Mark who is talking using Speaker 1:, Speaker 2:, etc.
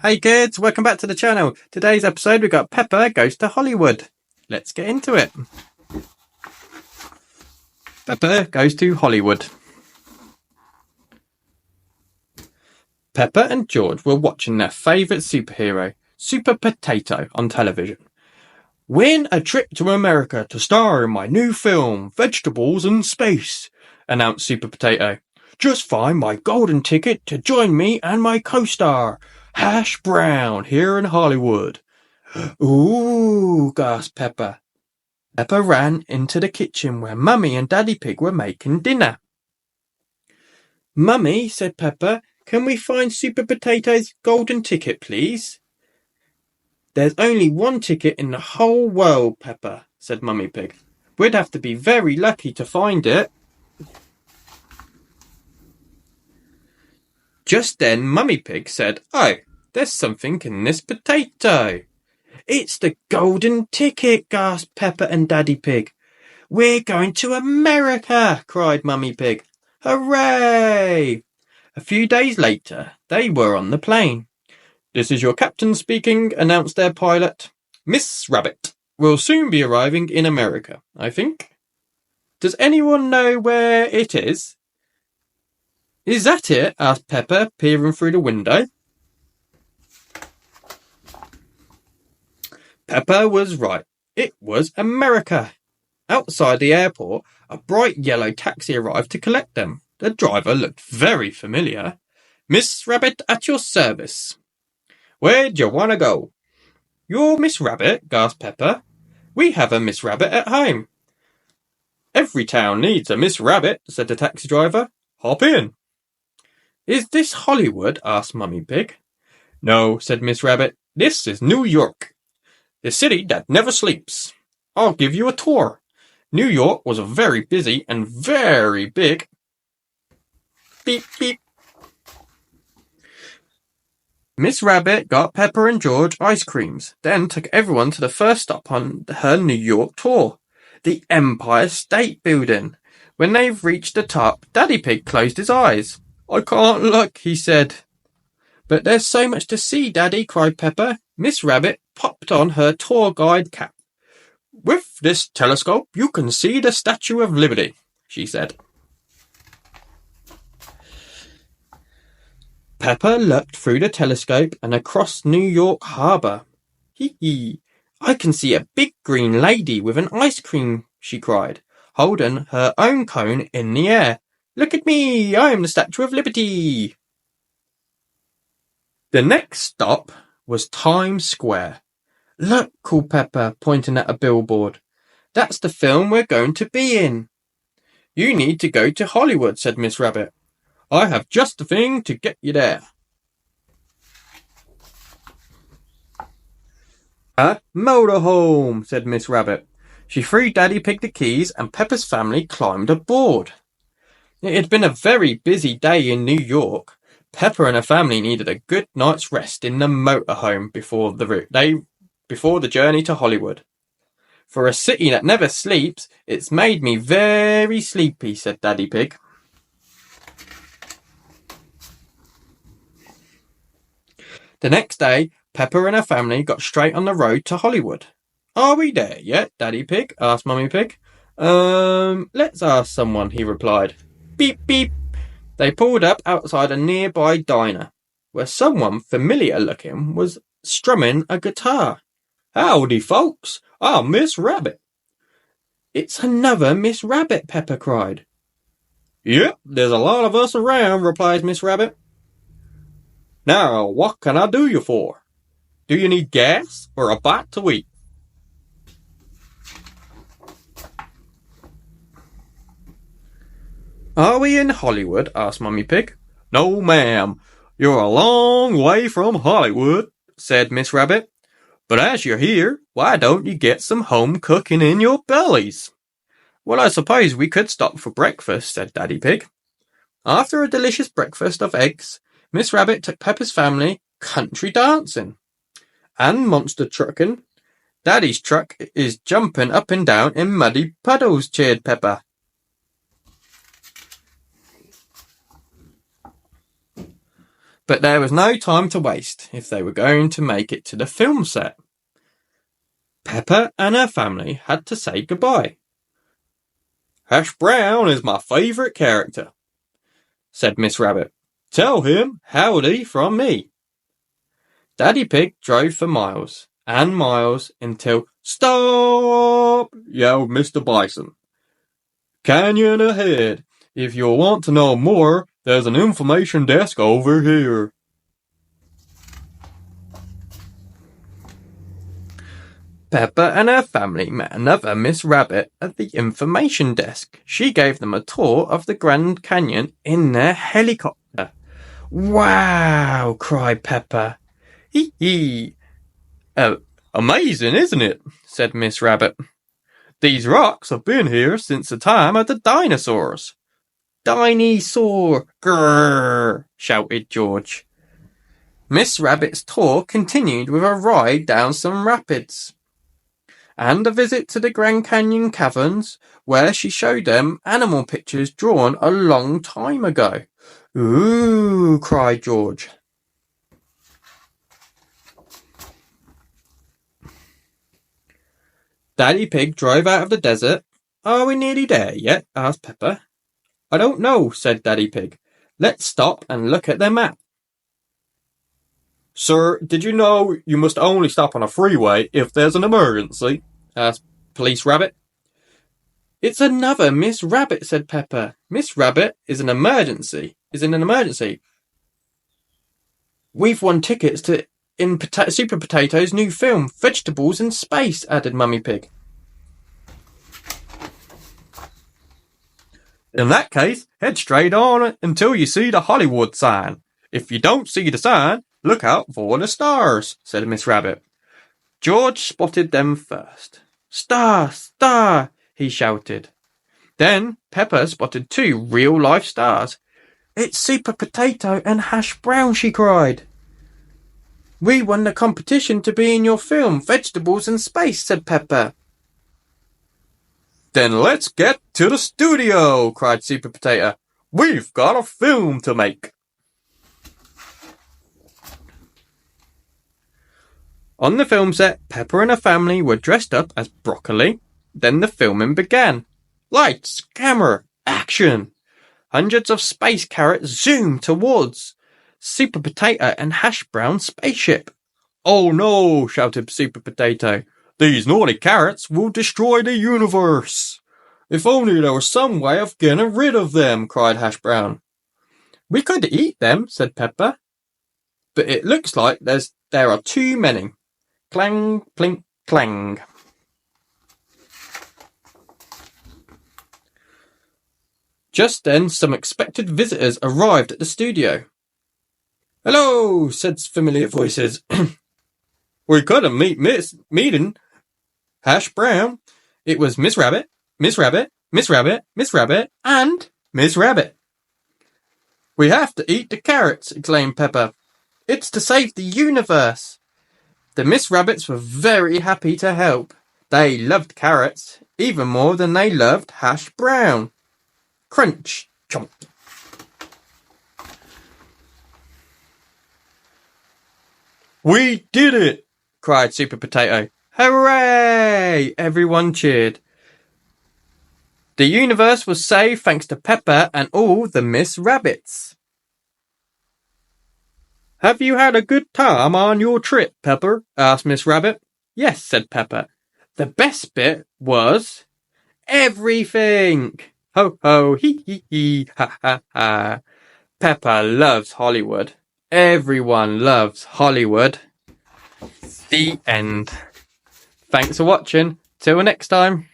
Speaker 1: Hey kids, welcome back to the channel. Today's episode we've got Peppa Goes to Hollywood. Let's get into it. Peppa Goes to Hollywood. Peppa and George were watching their favourite superhero, Super Potato, on television. Win a trip to America to star in my new film, Vegetables in Space, announced Super Potato. Just find my golden ticket to join me and my co-star, Hash Brown, here in Hollywood. Ooh, gasped Peppa. Peppa ran into the kitchen where Mummy and Daddy Pig were making dinner. Mummy, said Peppa, can we find Super Potato's golden ticket, please? There's only one ticket in the whole world, Peppa, said Mummy Pig. We'd have to be very lucky to find it. Just then Mummy Pig said, Oh, there's something in this potato. It's the golden ticket, gasped Peppa and Daddy Pig. We're going to America, cried Mummy Pig. Hooray! A few days later, they were on the plane. This is your captain speaking, announced their pilot. Miss Rabbit will soon be arriving in America, I think. Does anyone know where it is? Is that it? Asked Peppa, peering through the window. Peppa was right. It was America. Outside the airport, a bright yellow taxi arrived to collect them. The driver looked very familiar. Miss Rabbit at your service. Where'd you want to go? You're Miss Rabbit, gasped Peppa. We have a Miss Rabbit at home. Every town needs a Miss Rabbit, said the taxi driver. Hop in. Is this Hollywood? Asked Mummy Pig. No, said Miss Rabbit. This is New York, the city that never sleeps. I'll give you a tour. New York was very busy and very big. Beep, beep. Miss Rabbit got Peppa and George ice creams, then took everyone to the first stop on her New York tour, the Empire State Building. When they reached the top, Daddy Pig closed his eyes. I can't look, he said. But there's so much to see, Daddy, cried Peppa. Miss Rabbit popped on her tour guide cap. With this telescope, you can see the Statue of Liberty, she said. Peppa looked through the telescope and across New York Harbour. Hee hee, I can see a big green lady with an ice cream, she cried, holding her own cone in the air. Look at me, I'm the Statue of Liberty. The next stop was Times Square. Look, called Peppa, pointing at a billboard. That's the film we're going to be in. You need to go to Hollywood, said Miss Rabbit. I have just the thing to get you there. A motorhome, said Miss Rabbit. She threw Daddy Pig the keys and Peppa's family climbed aboard. It had been a very busy day in New York. Peppa and her family needed a good night's rest in the motorhome before the journey to Hollywood. For a city that never sleeps, it's made me very sleepy, said Daddy Pig. The next day, Peppa and her family got straight on the road to Hollywood. Are we there yet, Daddy Pig? Asked Mummy Pig. Let's ask someone, he replied. Beep, beep. They pulled up outside a nearby diner, where someone familiar-looking was strumming a guitar. Howdy, folks. I'm Miss Rabbit. It's another Miss Rabbit, Peppa cried. Yep, there's a lot of us around, replies Miss Rabbit. Now, what can I do you for? Do you need gas or a bite to eat? Are we in Hollywood? Asked Mummy Pig. No, ma'am. You're a long way from Hollywood, said Miss Rabbit. But as you're here, why don't you get some home cooking in your bellies? Well, I suppose we could stop for breakfast, said Daddy Pig. After a delicious breakfast of eggs, Miss Rabbit took Peppa's family country dancing and monster trucking. Daddy's truck is jumping up and down in muddy puddles, cheered Peppa. But there was no time to waste if they were going to make it to the film set. Peppa and her family had to say goodbye. "Hash Brown is my favourite character," said Miss Rabbit. "Tell him howdy from me." Daddy Pig drove for miles and miles until "Stop!" yelled Mr. Bison. "Canyon ahead. If you'll want to know more, there's an information desk over here." Peppa and her family met another Miss Rabbit at the information desk. She gave them a tour of the Grand Canyon in their helicopter. "Wow!" cried Peppa. "Hee hee." Amazing, isn't it?" said Miss Rabbit. "These rocks have been here since the time of the dinosaurs." "Dinosaur! Grrr!" shouted George. Miss Rabbit's tour continued with a ride down some rapids and a visit to the Grand Canyon caverns, where she showed them animal pictures drawn a long time ago. "Ooh!" cried George. Daddy Pig drove out of the desert. "Are we nearly there yet?" asked Peppa. "I don't know," said Daddy Pig. "Let's stop and look at their map." "Sir, did you know you must only stop on a freeway if there's an emergency?" asked Police Rabbit. "It's another Miss Rabbit," said Peppa. "Miss Rabbit is in an emergency. We've won tickets to Super Potato's new film, Vegetables in Space," added Mummy Pig. "In that case, head straight on until you see the Hollywood sign. If you don't see the sign, look out for the stars," said Miss Rabbit. George spotted them first. "Star, star," he shouted. Then Peppa spotted 2 real-life stars. "It's Super Potato and Hash Brown," she cried. "We won the competition to be in your film, Vegetables in Space," said Peppa. "Then let's get to the studio," cried Super Potato. "We've got a film to make." On the film set, Peppa and her family were dressed up as broccoli. Then the filming began. Lights, camera, action! Hundreds of space carrots zoomed towards Super Potato and Hash Brown's spaceship. "Oh no!" shouted Super Potato. "These naughty carrots will destroy the universe. If only there was some way of getting rid of them," cried Hash Brown. "We could eat them," said Peppa. "But it looks like there are too many." Clang, plink, clang. Just then, some expected visitors arrived at the studio. "Hello," said familiar voices. "We couldn't meeting Hash Brown. It was Miss Rabbit, Miss Rabbit, Miss Rabbit, Miss Rabbit, and Miss Rabbit." "We have to eat the carrots," exclaimed Peppa. "It's to save the universe." The Miss Rabbits were very happy to help. They loved carrots, even more than they loved Hash Brown. Crunch, chomp. "We did it!" cried Super Potato. "Hooray!" Everyone cheered. The universe was saved thanks to Peppa and all the Miss Rabbits. "Have you had a good time on your trip, Peppa?" asked Miss Rabbit. "Yes," said Peppa. "The best bit was everything. Ho ho, hee hee hee, ha ha ha." Peppa loves Hollywood. Everyone loves Hollywood. The end. Thanks for watching. Till next time.